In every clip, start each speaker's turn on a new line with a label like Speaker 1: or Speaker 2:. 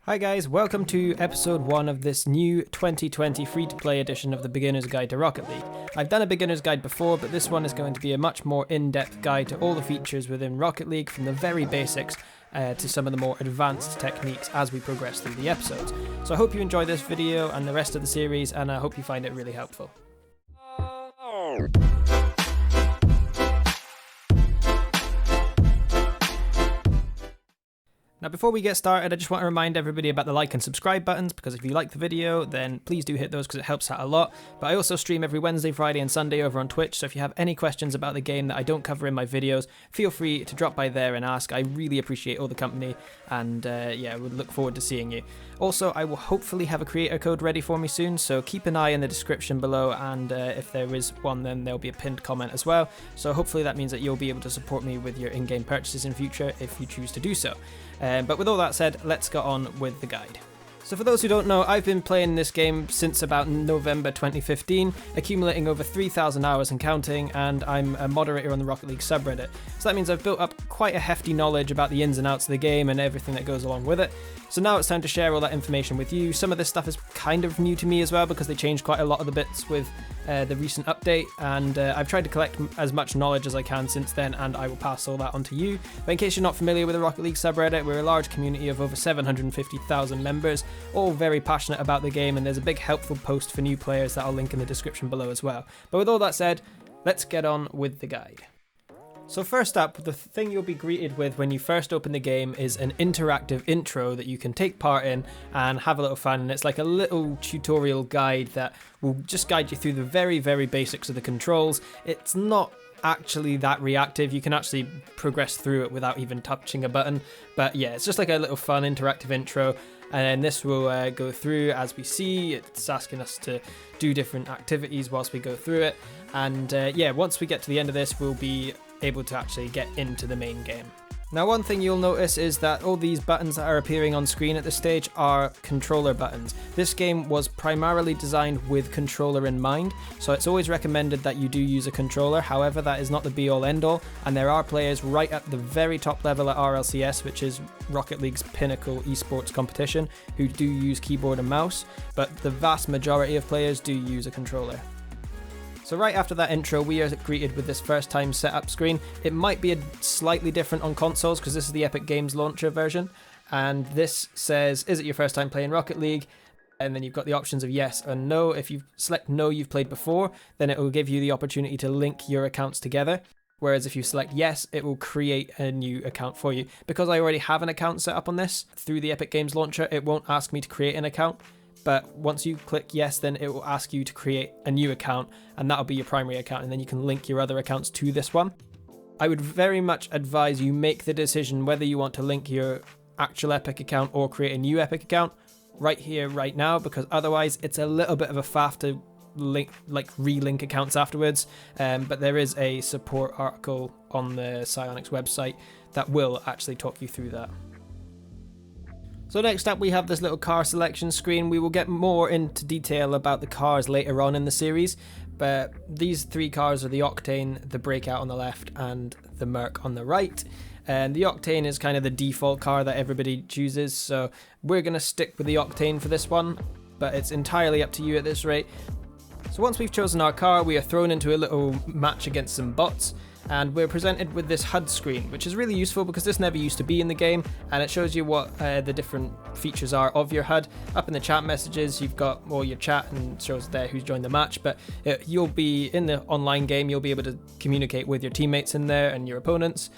Speaker 1: Hi guys, welcome to episode 1 of this new 2020 free-to-play edition of the Beginner's Guide to Rocket League. I've done a Beginner's Guide before, but this one is going to be a much more in-depth guide to all the features within Rocket League, from the very basics to some of the more advanced techniques as we progress through the episodes. So I hope you enjoy this video and the rest of the series, and I hope you find it really helpful. Now before we get started, I just want to remind everybody about the like and subscribe buttons, because if you like the video, then please do hit those because it helps out a lot. But I also stream every Wednesday, Friday and Sunday over on Twitch, so if you have any questions about the game that I don't cover in my videos, feel free to drop by there and ask. I really appreciate all the company, and yeah, would look forward to seeing you. Also, I will hopefully have a creator code ready for me soon, so keep an eye in the description below, and if there is one, then there'll be a pinned comment as well. So hopefully that means that you'll be able to support me with your in-game purchases in future if you choose to do so. But with all that said, let's get on with the guide. So for those who don't know, I've been playing this game since about November 2015, accumulating over 3,000 hours and counting, and I'm a moderator on the Rocket League subreddit. So that means I've built up quite a hefty knowledge about the ins and outs of the game and everything that goes along with it. So now it's time to share all that information with you. Some of this stuff is kind of new to me as well, because they changed quite a lot of the bits with the recent update, and I've tried to collect as much knowledge as I can since then, and I will pass all that on to you. But in case you're not familiar with the Rocket League subreddit, we're a large community of over 750,000 members, all very passionate about the game, and there's a big helpful post for new players that I'll link in the description below as well. But with all that said, let's get on with the guide. So first up, the thing you'll be greeted with when you first open the game is an interactive intro that you can take part in and have a little fun, and it's like a little tutorial guide that will just guide you through the very, very basics of the controls. It's not actually that reactive, you can actually progress through it without even touching a button, but yeah, it's just like a little fun interactive intro, and then this will go through as we see. It's asking us to do different activities whilst we go through it, and yeah, once we get to the end of this, we'll be able to actually get into the main game. Now, one thing you'll notice is that all these buttons that are appearing on screen at this stage are controller buttons. This game was primarily designed with controller in mind, so it's always recommended that you do use a controller. However, that is not the be-all end-all, and there are players right at the very top level at RLCS, which is Rocket League's pinnacle esports competition, who do use keyboard and mouse, but the vast majority of players do use a controller. So right after that intro, we are greeted with this first time setup screen. It might be slightly different on consoles because this is the Epic Games Launcher version. And this says, is it your first time playing Rocket League? And then you've got the options of yes and no. If you select no, you've played before, then it will give you the opportunity to link your accounts together. Whereas if you select yes, it will create a new account for you. Because I already have an account set up on this through the Epic Games Launcher, it won't ask me to create an account. But once you click yes, then it will ask you to create a new account, and that'll be your primary account, and then you can link your other accounts to this one. I would very much advise you make the decision whether you want to link your actual Epic account or create a new Epic account right here, right now, because otherwise it's a little bit of a faff to relink accounts afterwards. But there is a support article on the Psyonix website that will actually talk you through that. So next up, we have this little car selection screen. We will get more into detail about the cars later on in the series, but these three cars are the Octane, the Breakout on the left, and the Merc on the right. And the Octane is kind of the default car that everybody chooses, so we're going to stick with the Octane for this one, but it's entirely up to you at this rate. So once we've chosen our car, we are thrown into a little match against some bots, and we're presented with this HUD screen, which is really useful because this never used to be in the game, and it shows you what the different features are of your HUD. Up in the chat messages, you've got all your chat and shows there who's joined the match, but you'll be in the online game, you'll be able to communicate with your teammates in there and your opponents.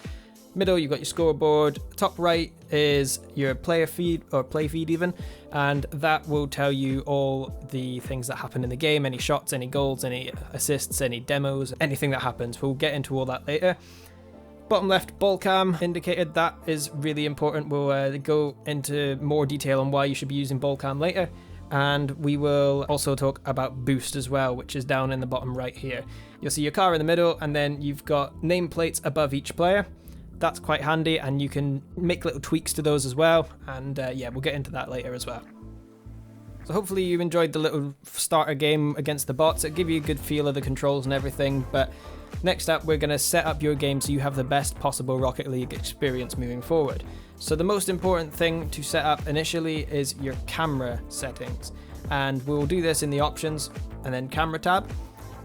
Speaker 1: Middle, you've got your scoreboard. Top right is your player feed, or play feed even, and that will tell you all the things that happen in the game, any shots, any goals, any assists, any demos, anything that happens. We'll get into all that later. Bottom left, ball cam indicated. That is really important. We'll go into more detail on why you should be using ball cam later. And we will also talk about boost as well, which is down in the bottom right here. You'll see your car in the middle, and then you've got nameplates above each player. That's quite handy, and you can make little tweaks to those as well, and yeah, we'll get into that later as well. So hopefully you enjoyed the little starter game against the bots. It'll give you a good feel of the controls and everything, but next up we're going to set up your game so you have the best possible Rocket League experience moving forward. So the most important thing to set up initially is your camera settings, and we'll do this in the options and then camera tab.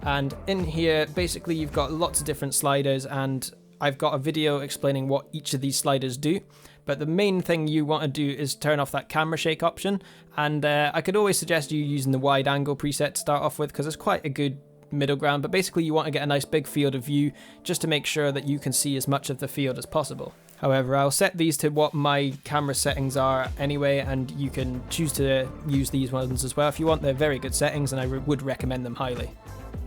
Speaker 1: And in here, basically you've got lots of different sliders, and I've got a video explaining what each of these sliders do. But the main thing you want to do is turn off that camera shake option. And I could always suggest you using the wide angle preset to start off with, because it's quite a good middle ground. But basically you want to get a nice big field of view just to make sure that you can see as much of the field as possible. However, I'll set these to what my camera settings are anyway, and you can choose to use these ones as well if you want. They're very good settings, and I would recommend them highly.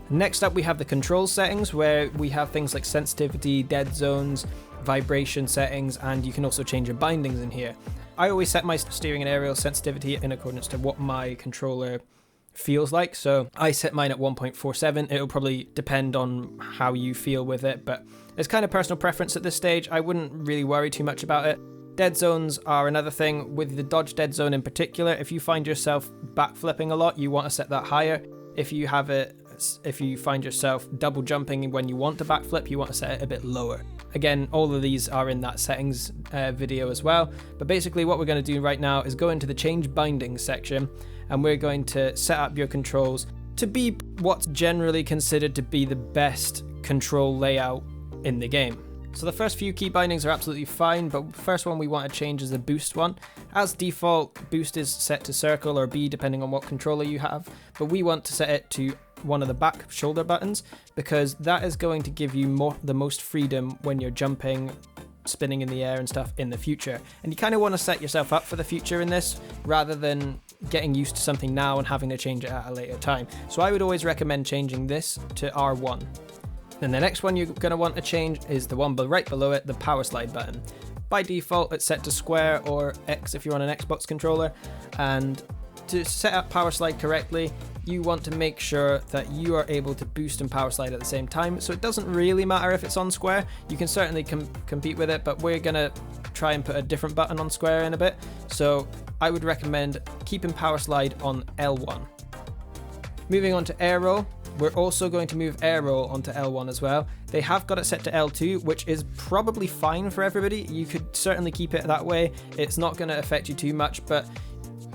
Speaker 1: Next up, we have the control settings, where we have things like sensitivity, dead zones, vibration settings, and you can also change your bindings in here. I always set my steering and aerial sensitivity in accordance to what my controller feels like. So I set mine at 1.47. It'll probably depend on how you feel with it, but it's kind of personal preference at this stage. I wouldn't really worry too much about it. Dead zones are another thing. With the dodge dead zone in particular, if you find yourself backflipping a lot, you want to set that higher. If you find yourself double jumping when you want to backflip, you want to set it a bit lower. Again, all of these are in that settings video as well. But basically what we're going to do right now is go into the change bindings section, and we're going to set up your controls to be what's generally considered to be the best control layout in the game. So the first few key bindings are absolutely fine, but the first one we want to change is the boost one. As default, boost is set to circle or B depending on what controller you have, but we want to set it to one of the back shoulder buttons, because that is going to give you the most freedom when you're jumping, spinning in the air and stuff in the future. And you kind of want to set yourself up for the future in this, rather than getting used to something now and having to change it at a later time. So I would always recommend changing this to R1. Then the next one you're going to want to change is the one right below it, the power slide button. By default, it's set to square or X if you're on an Xbox controller. And to set up power slide correctly, you want to make sure that you are able to boost and power slide at the same time. So it doesn't really matter if it's on square. You can certainly compete with it, but we're going to try and put a different button on square in a bit. So I would recommend keeping power slide on L1. Moving on to air roll. We're also going to move air roll onto L1 as well. They have got it set to L2, which is probably fine for everybody. You could certainly keep it that way. It's not going to affect you too much, but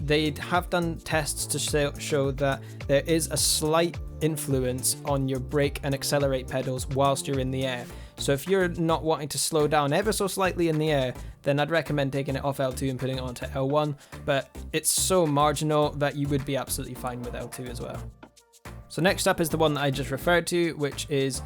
Speaker 1: they have done tests to show that there is a slight influence on your brake and accelerate pedals whilst you're in the air. So if you're not wanting to slow down ever so slightly in the air, then I'd recommend taking it off L2 and putting it onto L1, but it's so marginal that you would be absolutely fine with L2 as well. So next up is the one that I just referred to, which is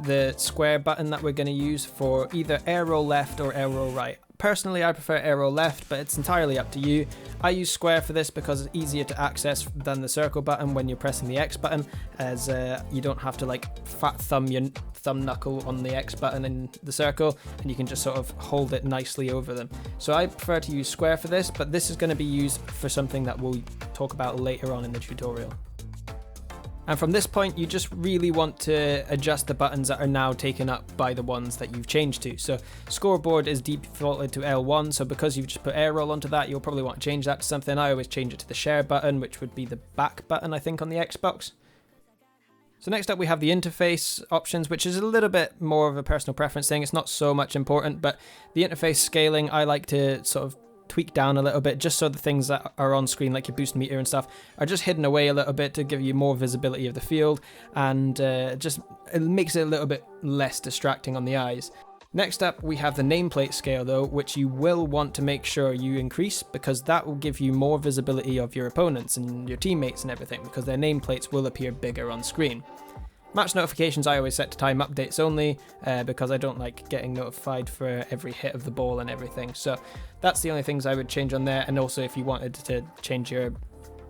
Speaker 1: the square button that we're going to use for either air roll left or air roll right. Personally, I prefer air roll left, but it's entirely up to you. I use square for this because it's easier to access than the circle button when you're pressing the X button, as you don't have to like fat thumb your thumb knuckle on the X button in the circle, and you can just sort of hold it nicely over them. So I prefer to use square for this, but this is going to be used for something that we'll talk about later on in the tutorial. And from this point, you just really want to adjust the buttons that are now taken up by the ones that you've changed to. So scoreboard is defaulted to L1, so because you've just put air roll onto that, you'll probably want to change that to something. I always change it to the share button, which would be the back button, I think, on the Xbox. So next up we have the interface options, which is a little bit more of a personal preference thing. It's not so much important, but the interface scaling I like to sort of tweak down a little bit, just so the things that are on screen like your boost meter and stuff are just hidden away a little bit to give you more visibility of the field, and just it makes it a little bit less distracting on the eyes. Next up we have the nameplate scale though, which you will want to make sure you increase, because that will give you more visibility of your opponents and your teammates and everything, because their nameplates will appear bigger on screen. Match notifications I always set to time updates only, because I don't like getting notified for every hit of the ball and everything. So that's the only things I would change on there. And also if you wanted to change your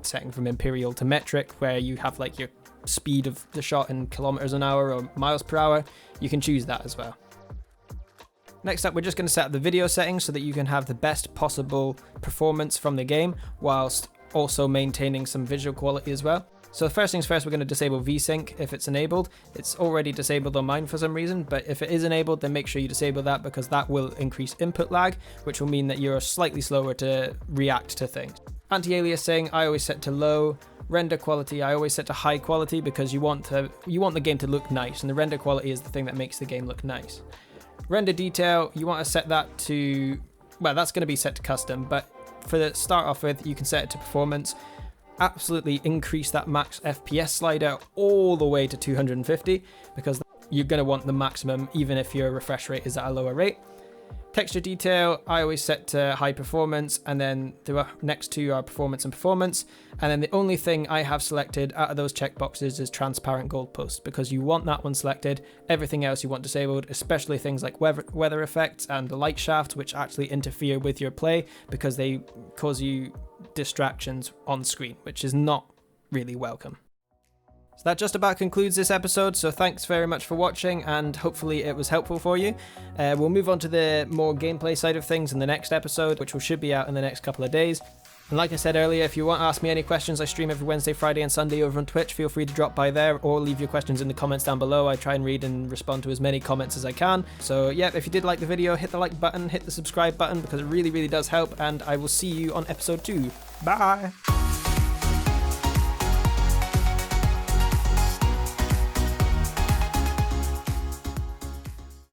Speaker 1: setting from imperial to metric, where you have like your speed of the shot in kilometers an hour or miles per hour, you can choose that as well. Next up, we're just going to set up the video settings so that you can have the best possible performance from the game, whilst also maintaining some visual quality as well. So first things first, we're going to disable VSync if it's enabled. It's already disabled on mine for some reason, but if it is enabled, then make sure you disable that, because that will increase input lag, which will mean that you're slightly slower to react to things. Anti-aliasing, I always set to low. Render quality, I always set to high quality, because you want the game to look nice, and the render quality is the thing that makes the game look nice. Render detail, you want to set that to well, that's going to be set to custom, but for the start off with, you can set it to performance. Absolutely increase that max FPS slider all the way to 250 because you're going to want the maximum even if your refresh rate is at a lower rate. Texture detail, I always set to high performance, and then the next two are performance and performance. And then the only thing I have selected out of those checkboxes is transparent goalpost, because you want that one selected. Everything else you want disabled, especially things like weather effects and the light shafts, which actually interfere with your play because they cause you distractions on screen, which is not really welcome. So that just about concludes this episode, so thanks very much for watching, and hopefully it was helpful for you. We'll move on to the more gameplay side of things in the next episode, which should be out in the next couple of days. And like I said earlier, if you want to ask me any questions, I stream every Wednesday, Friday and Sunday over on Twitch. Feel free to drop by there or leave your questions in the comments down below. I try and read and respond to as many comments as I can. So yeah, if you did like the video, hit the like button, hit the subscribe button, because it really, really does help, and I will see you on episode 2. Bye!